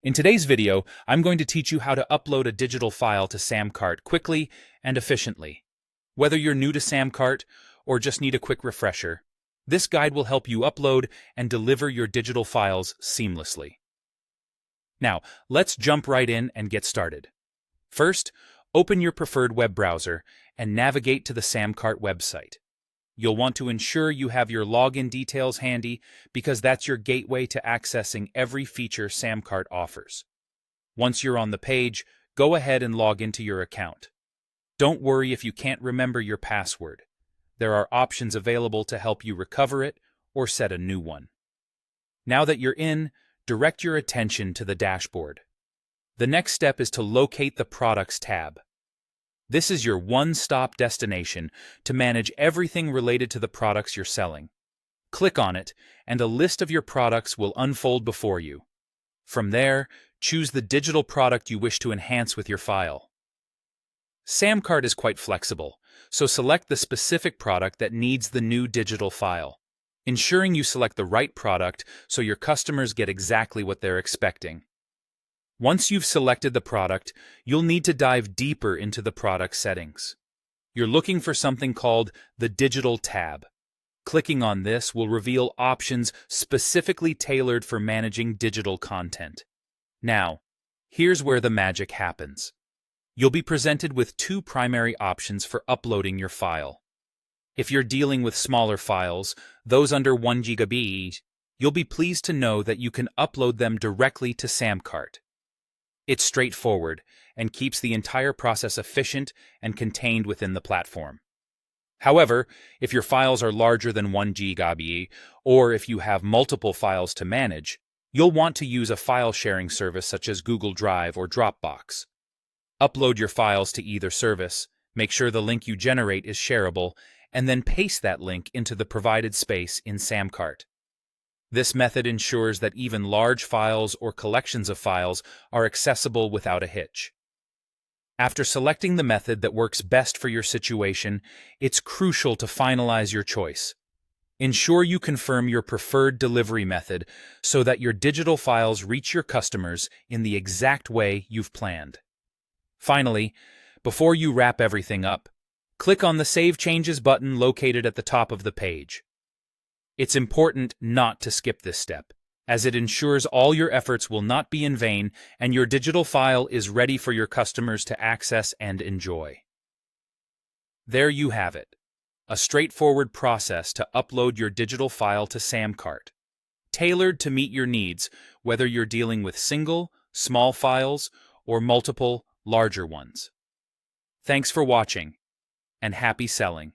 In today's video, I'm going to teach you how to upload a digital file to Samcart quickly and efficiently. Whether you're new to Samcart or just need a quick refresher, this guide will help you upload and deliver your digital files seamlessly. Now, let's jump right in and get started. First, open your preferred web browser and navigate to the Samcart website. You'll want to ensure you have your login details handy because that's your gateway to accessing every feature Samcart offers. Once you're on the page, go ahead and log into your account. Don't worry if you can't remember your password. There are options available to help you recover it or set a new one. Now that you're in, direct your attention to the dashboard. The next step is to locate the Products tab. This is your one-stop destination to manage everything related to the products you're selling. Click on it, and a list of your products will unfold before you. From there, choose the digital product you wish to enhance with your file. Samcart is quite flexible, so select the specific product that needs the new digital file, ensuring you select the right product so your customers get exactly what they're expecting. Once you've selected the product, you'll need to dive deeper into the product settings. You're looking for something called the Digital tab. Clicking on this will reveal options specifically tailored for managing digital content. Now, here's where the magic happens. You'll be presented with two primary options for uploading your file. If you're dealing with smaller files, those under 1 GB, you'll be pleased to know that you can upload them directly to Samcart. It's straightforward and keeps the entire process efficient and contained within the platform. However, if your files are larger than 1 GB, or if you have multiple files to manage, you'll want to use a file sharing service such as Google Drive or Dropbox. Upload your files to either service, make sure the link you generate is shareable, and then paste that link into the provided space in Samcart. This method ensures that even large files or collections of files are accessible without a hitch. After selecting the method that works best for your situation, it's crucial to finalize your choice. Ensure you confirm your preferred delivery method so that your digital files reach your customers in the exact way you've planned. Finally, before you wrap everything up, click on the Save Changes button located at the top of the page. It's important not to skip this step, as it ensures all your efforts will not be in vain and your digital file is ready for your customers to access and enjoy. There you have it, a straightforward process to upload your digital file to Samcart, tailored to meet your needs, whether you're dealing with single, small files or multiple, larger ones. Thanks for watching, and happy selling.